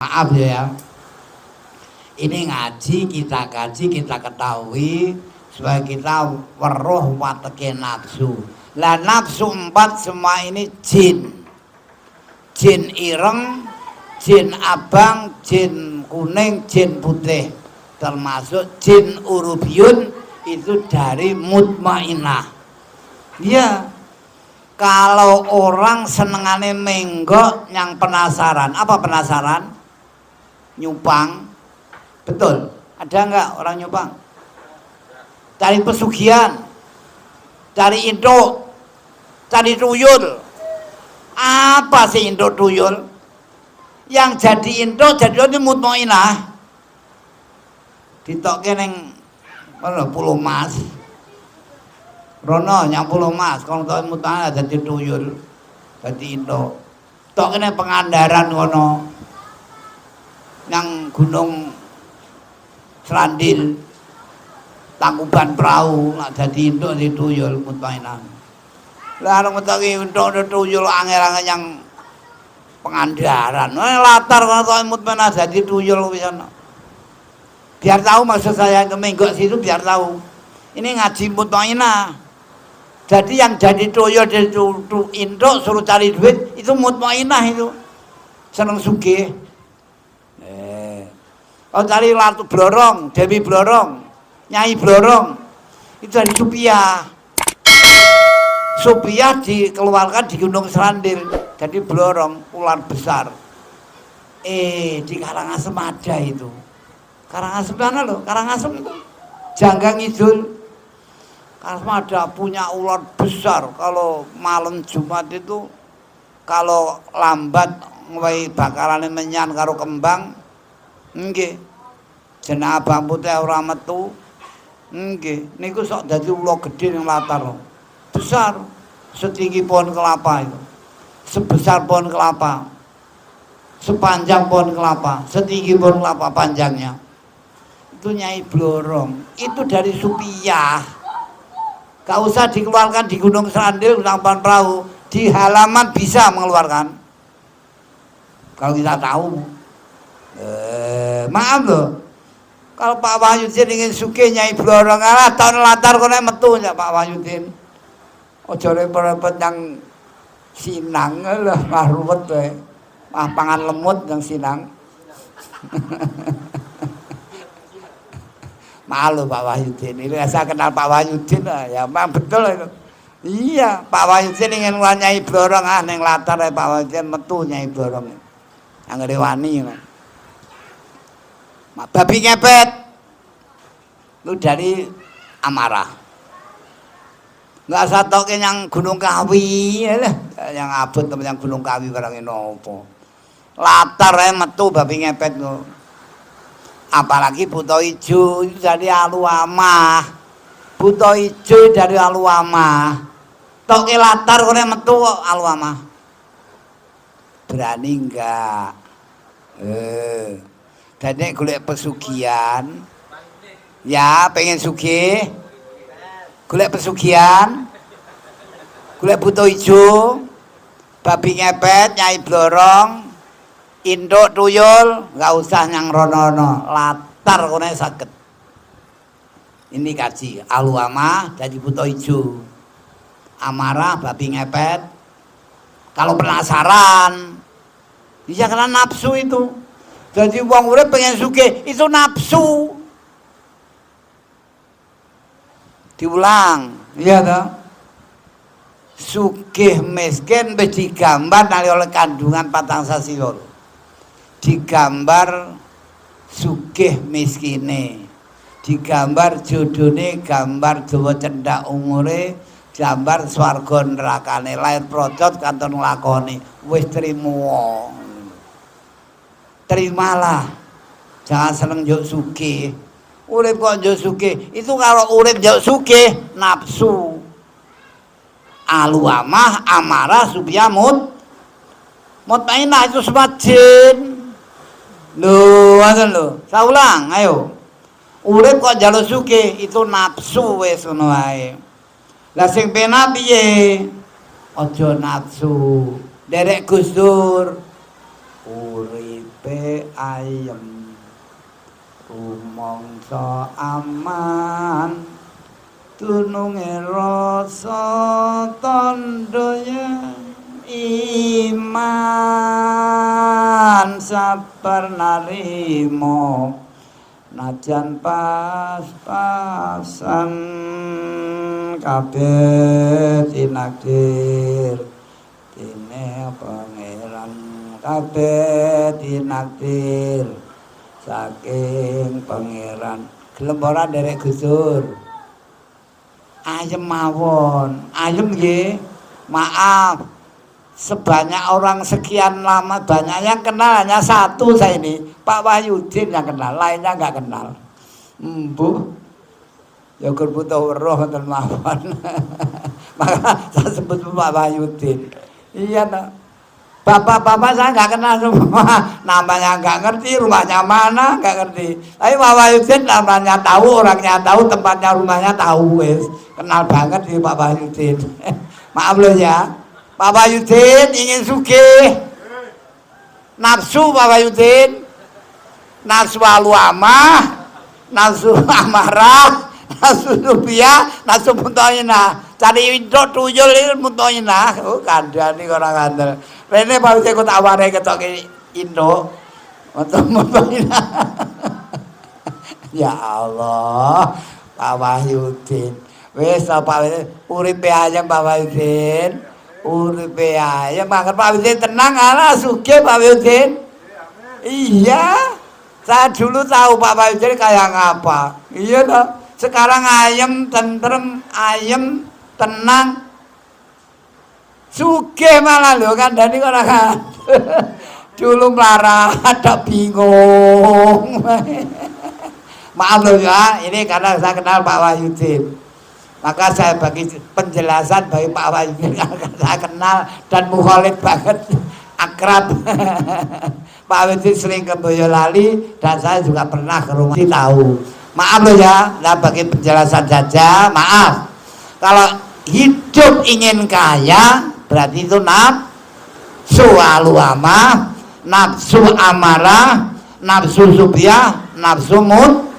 Maaf ya, ini ngaji kita kaji kita ketahui supaya kita weruh wateke nafsu. Lah nafsu 4 semua ini jin. Jin ireng, jin abang, jin kuning, jin putih. Termasuk jin urubiyun itu dari mutmainah. Ya, kalau orang senengane menggok yang penasaran, apa penasaran? Nyupang. Betul, ada nggak orang nyupang? Cari pesugihan, cari induk, cari tuyul. Apa sih induk tuyul? Yang jadi induk jadi itu mutmainah. Ditokke ning Pulau Mas. Rono nyang Pulau Mas, kalau tok mutmainah jadi tuyul, jadi induk. Tok kene Pangandaran kono. Yang Gunung Serandil, Tangkuban Perahu, nggak jadi induk di tuyul mutmainah. Lah orang mutaki induk tuyul angel-angel yang Pangandaran. Latar kalau mutmainah jadi tuyul bisa. Biar tahu maksud saya ke menggok situ biar tahu. Ini ngaji mutmainah. Jadi yang jadi tuyul dari induk suruh cari duit itu mutmainah itu. Seneng sugih. Kalau cari Ratu Blorong, Dewi Blorong, Nyai Blorong, itu dari Supiah. Supiah dikeluarkan di Gunung Serandil, jadi Blorong, ular besar. Di Karangasem ada itu. Karangasem mana loh? Karangasem itu Janggang Idul. Karangasem ada punya ular besar. Kalau malam Jumat itu, kalau lambat ngwai bakalan menyan karo kembang. Nggih. Jeneng abang putih ora metu. Nggih, niku sok dadi ula gedhe ning latar. Besar, setinggi pohon kelapa itu. Sebesar pohon kelapa. Sepanjang pohon kelapa, setinggi pohon kelapa panjangnya. Itu Nyai Blorong. Itu dari Supiah. Gak usah dikeluarkan di Gunung Serandil, Tangkuban Perahu. Di halaman bisa mengeluarkan. Kalau kita tahu. Maaf loh, kalau Pak Wahyudin ingin sugih Nyai Blorong alah tahun latar kene metu ya Pak Wahyudin. Aja repot-repot yang sinang lah mah ruwet wae. Mah pangan lemut yang sinang. Malu Pak Wahyudin. Ini saya kenal Pak Wahyudin ya, memang betul itu. Iya, Pak Wahyudin ingin Nyai Blorong ning latar Pak Wahyudin metu Nyai Blorong. Anggere wani. Babi ngepet lu dari amarah. Nggak satoke yang Gunung Kawi yang abot temen yang Gunung Kawi barang nopo. Latar metu babi ngepet lo. Apalagi buto ijo itu dari aluamah. Buto ijo dari aluamah. Toke latar kene metu aluamah. Berani enggak? Jadi golek pesugihan, ya pengen sugih, golek pesugihan, golek buto ijo, babi ngepet, Nyai Blorong, induk tuyul, nggak usah nyang rono-rono, latar kone saged. Ini kaji, aluama jadi buto ijo, amarah babi ngepet. Kalau penasaran, bisa kena nafsu itu. Jadi wong urip pengen sugih itu nafsu. Diulang, iya toh? Sugih miskin wis digambar oleh kandungan patang sasi loro. Digambar sugih miskine. Digambar jodone, gambar dawa cendak umure, gambar swarga nerakane, lair procot kanton nglakoni. Wis trimo. Terimalah, jangan seneng njuk sugih. Urip kok njuk sugih, itu kalau urip njuk sugih nafsu. Aluamah, amarah, Supiah, mutmainah itu semua jin. Lho, ngoten lho. Saya ulang, ayo. Urip kok njaluk sugih itu nafsu wis ngono wae. Lah sing penak piye? Aja nafsu. Derek Gus Dur urip kabeh ayem rumangsa aman tununge rasa tandaya iman sabar narimo najan pas-pasan kabeh tinakdir dene pangeran kabeh tinakdir saking pangeran gelem ora derek Gusur ayem mawon ayem nggih maaf sebanyak orang sekian lama banyak yang kenal hanya satu saya ini Pak Wahyudin yang kenal lainnya nggak kenal Bu ya butuh roh dan mawon maka saya sebut Pak Wahyudin iya tak bapak-bapak saya nggak kenal semua namanya nggak ngerti rumahnya mana nggak ngerti tapi Pak Wahyudin namanya tahu orangnya tahu tempatnya rumahnya tahu wes kenal banget sih Pak Wahyudin maaf loh ya Pak Wahyudin ingin sugih nafsu Pak Wahyudin nafsu aluamah nafsu amarah nafsu rupiah nafsu mutoina cari indok tuyul itu mutoina oh kandani orang kandel rene Pak Wahyudin kok tak warai ketok indok mutoina ya Allah Pak Wahyudin wis Pak Wahyudin uripe ayam Pak Wahyudin uripe ayam banget Pak Wahyudin tenang ala sugih Pak Wahyudin iya saya dulu tahu Pak Wahyudin kayak ngapa iya toh sekarang ayam tentrem ayam tenang sugih malah lho kandhani ora kan dulu melarat ada bingung maaf loh ya ini karena saya kenal Pak Wahyudin maka saya bagi penjelasan bagi Pak Wahyudin karena saya kenal dan mukhalif banget akrab Pak Wahyudin sering ke Boyolali dan saya juga pernah ke rumah tahu maaf loh ya nah bagi penjelasan saja maaf kalau hidup ingin kaya berarti itu nafsu aluamah nafsu amarah nafsu subyah nafsu mut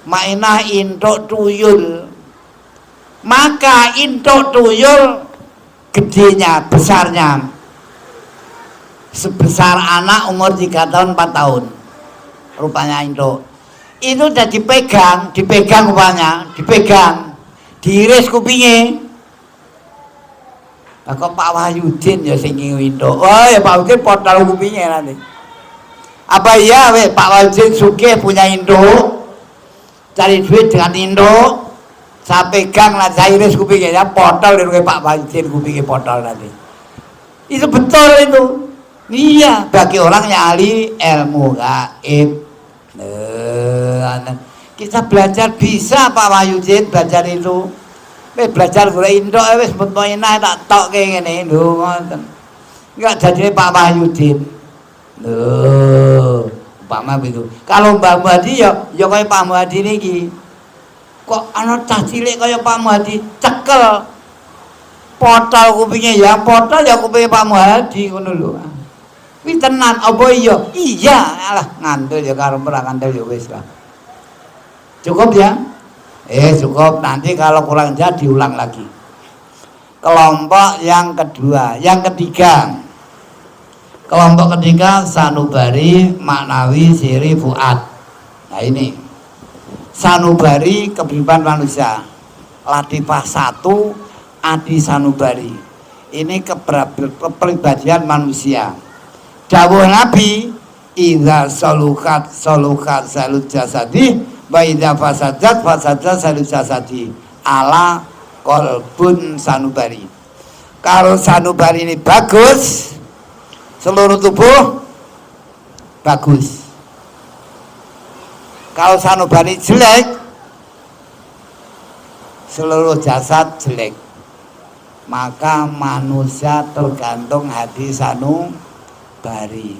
mainah intok tuyul maka intok tuyul gedenya besarnya sebesar anak umur 3 tahun 4 tahun rupanya intok itu udah dipegang rupanya dipegang diiris kupingnya nah, kok Pak Wahyudin ya sing intok oh ya Pak Wahyudin portal kupingnya nanti apa iya Pak Wahyudin sugih punya induk cari duit dengan induk saya pegang lah saya iris kupingnya ya portal dari Pak Wahyudin kupingnya portal nanti itu betul itu iya bagi orang yang ahli ilmu gaib kita belajar bisa Pak Wahyudin belajar itu belajar gula induk wis mutmainah tak tok kayak ngene lho ngoten enggak jadi Pak Wahyudin lho umpama begitu kalau Mbak Muhadi ya kayak Pak Muhadi niki kok ana cah cilik kaya Pak Muhadi cekel potol kupingnya ya potol ya kupingnya Pak Muhadi ngono lho kuwi tenan apa iya alah ngandel ya karo ora ngandel ya wis lah cukup ya cukup nanti kalau kurang jauh diulang lagi kelompok yang kedua yang ketiga kelompok ketiga sanubari maknawi siri fuad nah ini sanubari kehidupan manusia latifah 1 adi sanubari ini kepribadian manusia dawuh Nabi idza salukat salut jasadi wa idza fasadat salut jasadi ala qalbun sanubari kalau sanubari ini bagus seluruh tubuh bagus kalau sanubari jelek seluruh jasad jelek maka manusia tergantung hati sanubari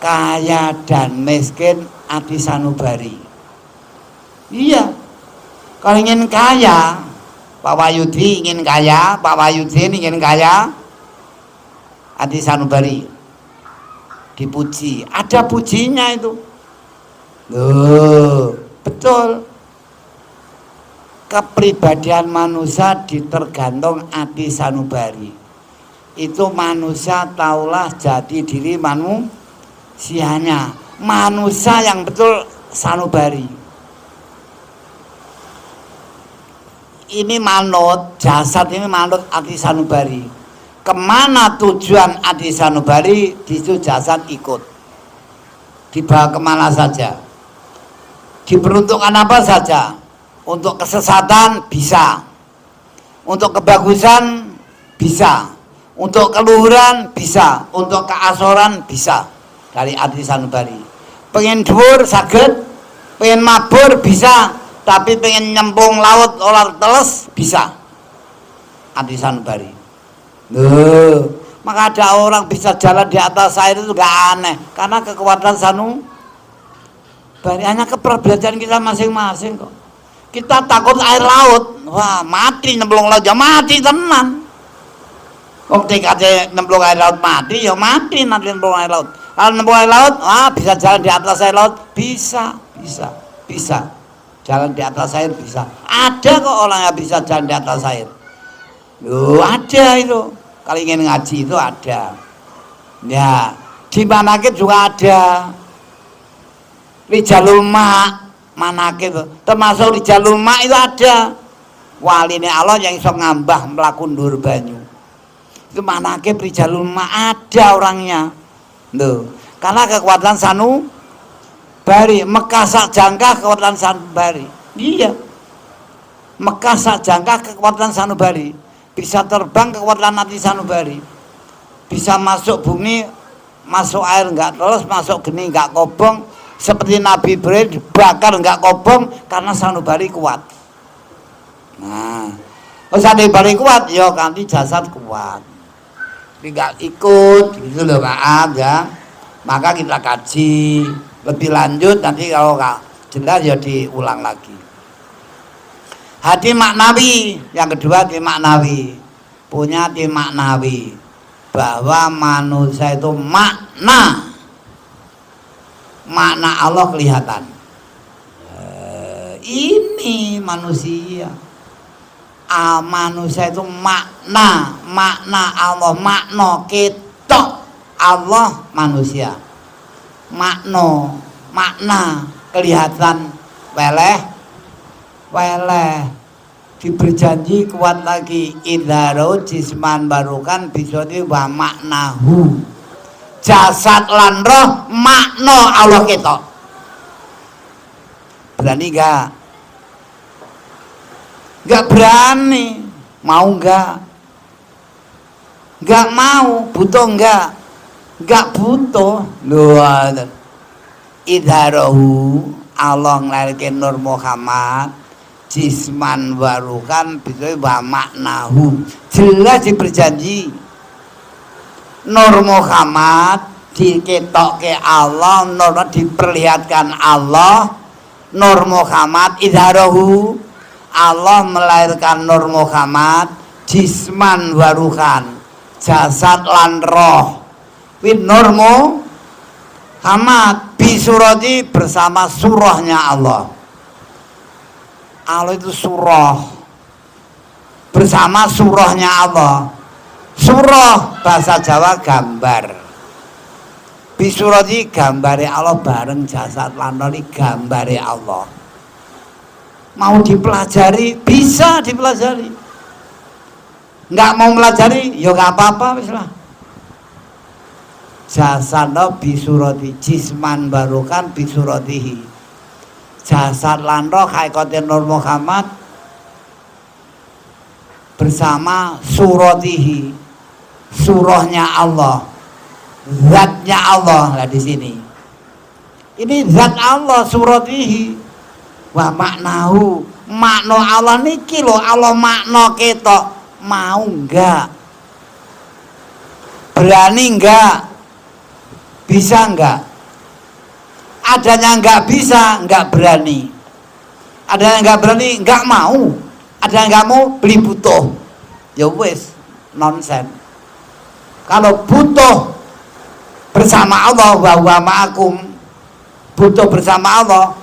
kaya dan miskin hati sanubari iya kalau ingin kaya Pak Wahyudin ingin kaya Pak Wahyudin ingin kaya hati sanubari dipuji, ada pujinya itu. Loh, betul. Kepribadian manusia ditergantung ati sanubari. Itu manusia taulah jati diri manusianya. Manusia yang betul sanubari. Ini manut, jasad ini manut ati sanubari. Kemana tujuan ati sanubari, itu jasad ikut. Dibawa kemana saja, diperuntukkan apa saja. Untuk kesesatan bisa, untuk kebagusan bisa, untuk keluhuran bisa, untuk keasoran bisa. Dari ati sanubari. Pengen dhuwur saged, pengen mabur bisa, tapi pengen nyemplung laut olah teles bisa. Ati sanubari. Loh, maka ada orang bisa jalan di atas air itu gak aneh, karena kekuatan sanubari. Hanya kepribadian kita masing-masing kok. Kita takut air laut, wah mati nyemplung laut, ya mati tenan. Kok TKC nyemplung air laut mati, ya mati nanti nyemplung air laut. Kalau nyemplung air laut, bisa jalan di atas air laut, bisa. Jalan di atas air bisa. Ada kok orang yang bisa jalan di atas air. Loh, ada itu. Kalau ingin ngaji itu ada. Ya, di manakib juga ada. Rijalul Ma' manakib, termasuk di jalur mak itu ada waline Allah yang iso ngambah mlaku ndur banyu. Itu manakib di jalur mak ada orangnya. Loh, karena kekuatan sanubari, Mekah sak jangkah kekuatan sanubari. Iya. Mekah sak jangkah kekuatan sanubari. Bisa terbang kekuatan ati sanubari. Bisa masuk bumi, masuk air enggak terus, masuk geni enggak kobong. Seperti Nabi Ibrahim dibakar enggak kobong karena sanubari kuat. Nah, kalau sanubari kuat, ya kanthi jasad kuat. Enggak ikut gitu loh, maaf ya. Maka kita kaji lebih lanjut, nanti kalau enggak jelas ya diulang lagi. Hati maknawi, yang kedua hati maknawi. Punya hati maknawi bahwa manusia itu makna Allah kelihatan. Ini manusia. Manusia itu makna Allah, makna ketok Allah manusia. Makna kelihatan weleh diberi janji kuat lagi idharo jisman barukan bisoti wa maknahu. Jasad lan roh makna Allah ketok. Berani enggak? Enggak berani. Mau enggak? Enggak mau. Butuh enggak? Enggak butuh. Loh, idharahu Allah nglairke Nur Muhammad jisman warukan bisa wa maknahu. Jelas diperjanji Nur Muhammad diketokke Allah, Nur diperlihatkan Allah. Nur Muhammad idharahu Allah melahirkan Nur Muhammad jisman waruhan, jasad lan roh. Win Nur Muhammad bisurati bersama surahnya Allah. Allah itu surah bersama surahnya Allah. Surah bahasa Jawa gambar. Bisurati gambare Allah bareng jasad lan roh gambare Allah. Mau dipelajari bisa dipelajari. Enggak mau melajari ya enggak apa-apa wis lah. Jasad bisurati jisman barukan bisuratihi. Jasad lan roh hakikate Nur Muhammad bersama suratihi. Surahnya Allah, zatnya Allah lah di sini. Ini zat Allah suratihi wa maknahu. Makna Allah niki lho, Allah makna ketok. Mau enggak? Berani enggak? Bisa enggak? Adanya enggak bisa, enggak berani. Adanya enggak berani, enggak mau. Ada yang enggak mau, beli butuh. Ya wis, nonsen. Kalau butuh bersama Allah, wa huwa ma'akum, butuh bersama Allah.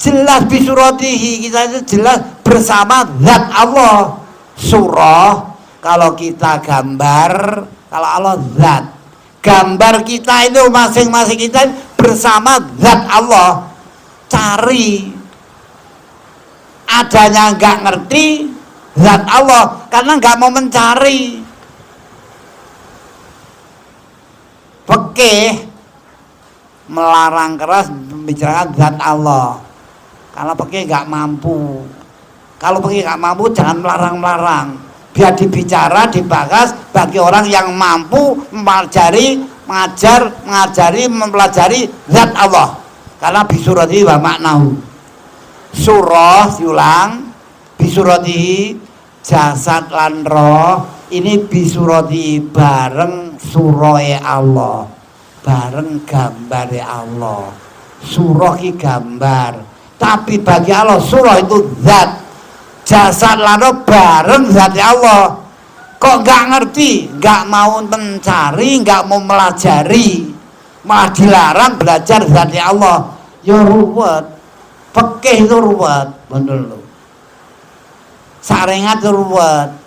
Jelas bisuratihi, kita itu jelas bersama zat Allah. Surah kalau kita gambar, kalau Allah zat. Gambar kita itu masing-masing kita bersama zat Allah. Cari, adanya nggak ngerti zat Allah karena nggak mau mencari. Fikih melarang keras membicarakan zat Allah. Kalau fikih nggak mampu, kalau fikih nggak mampu jangan melarang-melarang. Biar dibicara, dibahas bagi orang yang mampu mempelajari, mempelajari zat Allah. Karena bisurati wa maknahu. Surah diulang, bisurati jasad lan roh. Ini bisurati bareng surah Allah, bareng gambare Allah. Surah ki gambar, tapi bagi Allah surah itu zat. Jasad lan bareng zat Allah. Kok nggak ngerti, nggak mau mencari, nggak mau melajari, malah dilarang belajar zat Allah. Ya ruwet, fikih itu ruwet, bener loh. Sarengat ruwet.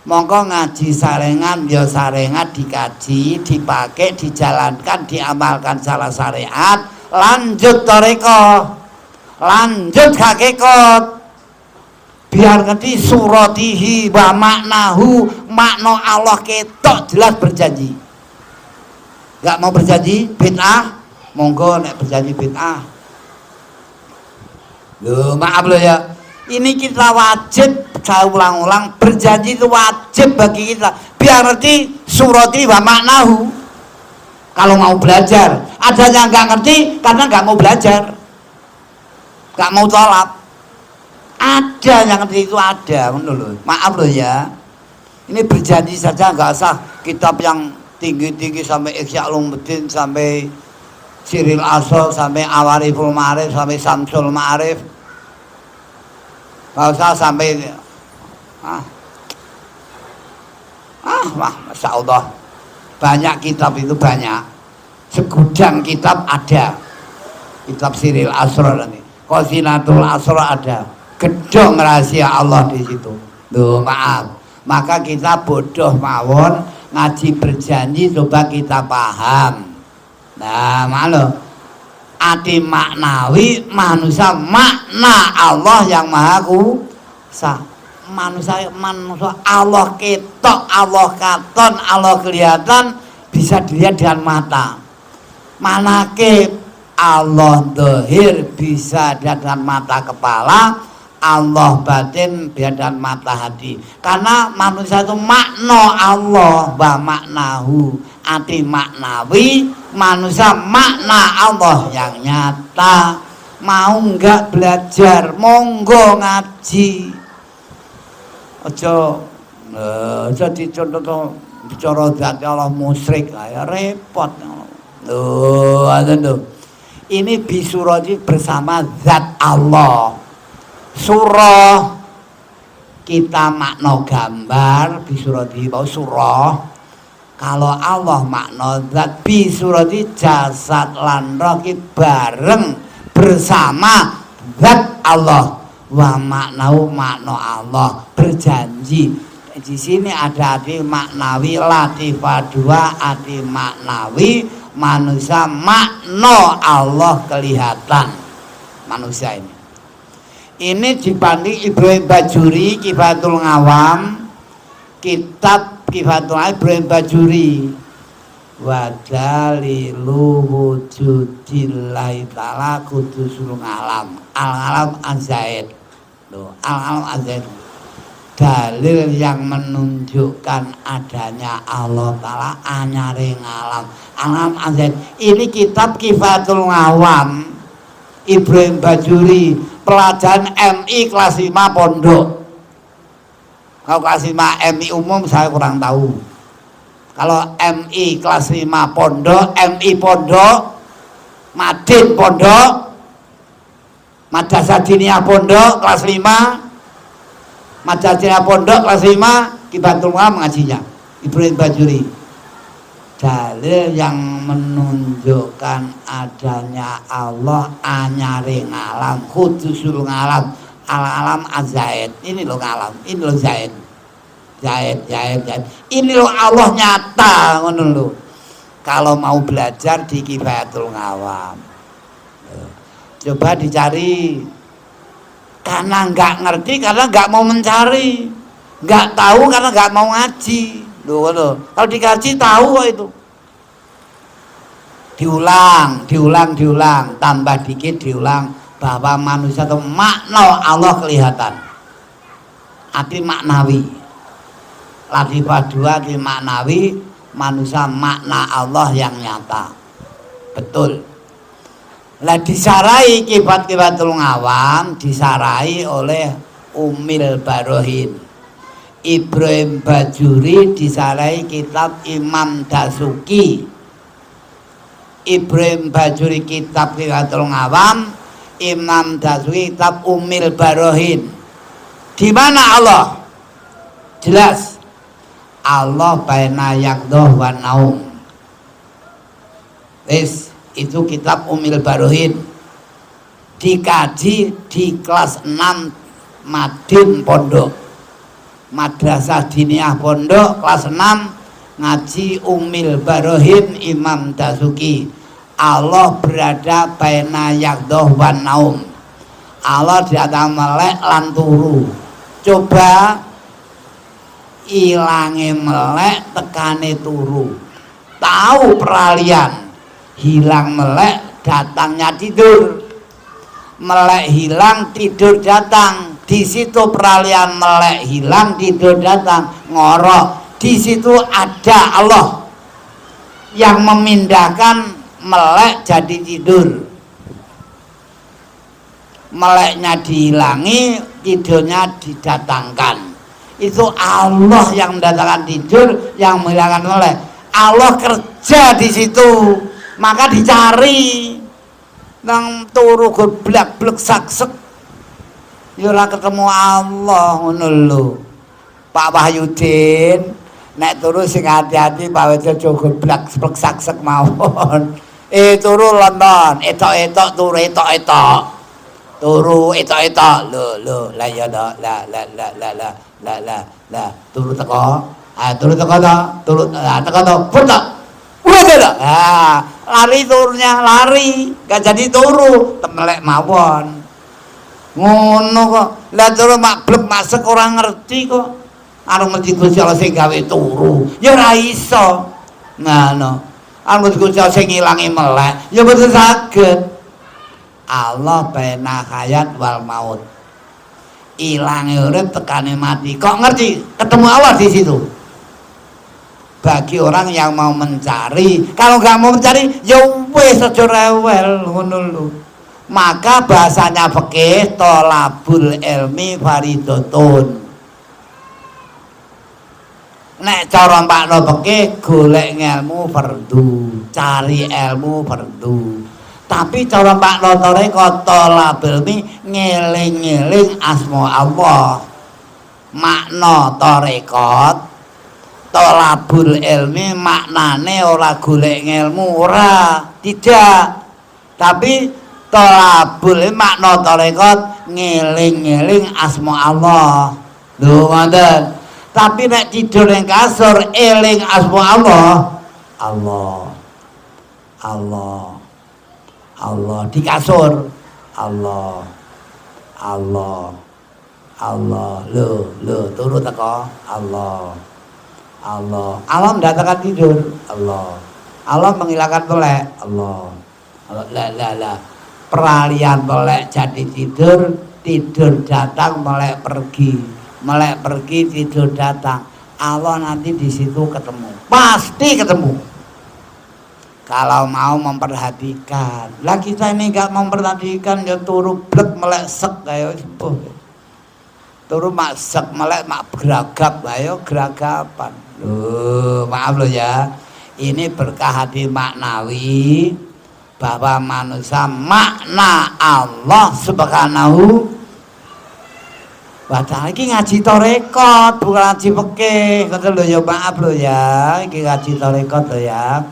Mongko ngaji sarengan, ya sarengan dikaji, dipakai, dijalankan, diamalkan salah syariat, lanjut toreko, lanjut hakikat. Biar ngerti suratihi wa maknahu, makna Allah ketok jelas berjanji. Gak mau berjanji bid'ah, monggo nek berjanji bid'ah. Loh, maaf loh ya. Ini kita wajib, saya ulang-ulang, berjanji itu wajib bagi kita. Biar ngerti suratihi wa maknahu. Kalau mau belajar, ada yang nggak ngerti karena nggak mau belajar, nggak mau tolak. Ada yang ngerti itu ada, menurut. Maaf loh ya. Ini berjanji saja nggak usah kitab yang tinggi-tinggi sampai Ihya Ulumuddin, sampai Siril Asal, sampai Awariful Ma'arif, sampai Samsul Ma'arif. Nggak usah sampai Masya Allah, banyak kitab itu, banyak segudang kitab ada. Kitab Siril Asrar ini, Qasinatul Asrar ada, gedong rahasia Allah di situ. Loh, maaf, maka kita bodoh mawon ngaji berjanji, coba kita paham. Nah, malu ati maknawi, manusia makna Allah yang maha kuasa. Manusia Allah ketok, Allah katon, Allah kelihatan, bisa dilihat dengan mata. Manakib Allah dohir bisa dengan mata kepala, Allah batin biar dengan mata hati. Karena manusia itu makna Allah, wa maknahu, ati maknawi, manusia makna Allah yang nyata. Mau enggak belajar, monggo ngaji. Aja dicontoh bicara zat Allah musyrik, ya repot. Loh, ini bisurati bersama zat Allah. Surah kita makna gambar, bisurati bau surah. Kalau Allah makna zat, bisurati jasad lan roh bareng bersama zat Allah. Wa maknau, makna Allah, berjanji. Di sini ada arti maknawi, latifah dua, arti maknawi, manusia makna Allah kelihatan. Manusia ini dibanding Ibrahim Bajuri, Kifatul Ngawam, kitab Kifatul Ibrahim Bajuri. Wa dalilu wujudillahi ta'ala kudusul alam. Al-alam Az-Zaid. Al-alam Az-Zaid. Dalil yang menunjukkan adanya Allah Ta'ala anyare alam. Al-alam Az-Zaid. Ini kitab Kifatul Ngawam Ibrahim Bajuri, pelajaran MI kelas 5 pondok. Kalau kelas 5 MI umum saya kurang tahu. Kalau MI kelas 5 pondok, MI pondok, Madin pondok, Madrasah Diniyah pondok kelas 5, Madrasah Diniyah pondok kelas 5, Kifatul Ngawam mengajinya Ibrahim Bajuri. dalil yang menunjukkan adanya Allah anyare ngalam, khudusul ngalam, alam azaid. Ini loh ngalam, ini loh zaid. Zaid. Ini loh Allah nyata ngono lho. Kalau mau belajar di Kifayatul Ngawam, coba dicari. Karena nggak ngerti, karena nggak mau mencari, nggak tahu karena nggak mau ngaji. Loh. Kalau dikaji tahu kok itu. Diulang, tambah dikit diulang bahwa manusia itu makna Allah kelihatan. Arti maknawi. Latifah 2 arti maknawi, manusia makna Allah yang nyata. Betul. Lah disarai Kifayatul Ngawam disarai oleh Umil Barohin. Ibrahim Bajuri disarai kitab Imam Dasuki. Ibrahim Bajuri kitab Kifayatul Ngawam, Imam Dasuki kitab Umil Barohin. Di mana Allah? Jelas. Allah baina yaqdah wa naum. Itu kitab Umil Barohin. Dikaji di kelas 6 Madin Pondok. Madrasah Diniyah Pondok kelas 6 ngaji Umil Barohin Imam Dasuki. Allah berada baina yaqdah wan naum. Allah di atas melek lan turu. Coba ilange melek tekane turu. Tahu peralihan. Hilang melek datangnya tidur. Melek hilang tidur datang. Di situ peralihan melek hilang tidur datang, ngorok. Di situ ada Allah yang memindahkan melek jadi tidur. Meleknya dihilangi, tidurnya didatangkan. Itu Allah yang mendatangkan tidur, yang menghilangkan melek. Allah kerja di situ, maka dicari. Nang turu geblak blek saksek. Ya ora ketemu Allah ngono lho. Pak Wahyudin nek turu sing hati-hati Pak Wahyudin aja geblak saksek mawon. Turu London, etok-etok turu etok-etok. Turu etok-etok. Lho, la ya la turu teko. Turu teko to, teko to, purta. Udah. Lari turunnya, lari. Gak jadi turu, temelek mawon. Ngono kok. Lah turu mak blek masek ora ngerti kok. Arep ngerti Gusti Allah sing gawe turu. Ya ora iso. Ngono. Arep Gusti Allah sing ngilangi melek, ya mboten saged. Allah baina hayat wal maut. Ilange urip tekane mati. Kok ngerti? Ketemu Allah di situ. Bagi orang yang mau mencari, kalau nggak mau mencari, ya wes aja rewel ngono lho. Maka bahasanya fikih tolabul ilmi faridotun. Nek cara makna fikih golek ilmu fardu, cari ilmu fardu. Tapi cara makna tarekat tolabul ilmi ngeling-eling asma Allah. Makna tarekat tolabul ilmi maknane ora golek ilmu, ora, tidak. Tapi tolabul makna tarekat ngeling-eling asma Allah. Lho ngoten. Tapi nek tidur ning kasur eling asma Allah. Allah di kasur. Allah. Lho turu teko Allah. Allah mendatangkan tidur. Allah menghilangkan melek. Allah. La. Peralihan melek jadi tidur datang, melek pergi, tidur datang. Allah nanti di situ ketemu, pasti ketemu. Kalau mau memperhatikan. Lah kita ini nggak memperhatikan, ya turu blek melek sek kayak turu mak sek melek mak geragap, ayo geragapan. Maaf loh ya. Ini berkah hati maknawi. Bahwa manusia makna Allah subhanahu Bacaan iki ngaji torekot, bukan ngaji fikih. Ngoten lho ya, maaf lho ya. Iki ngaji torekot lho ya.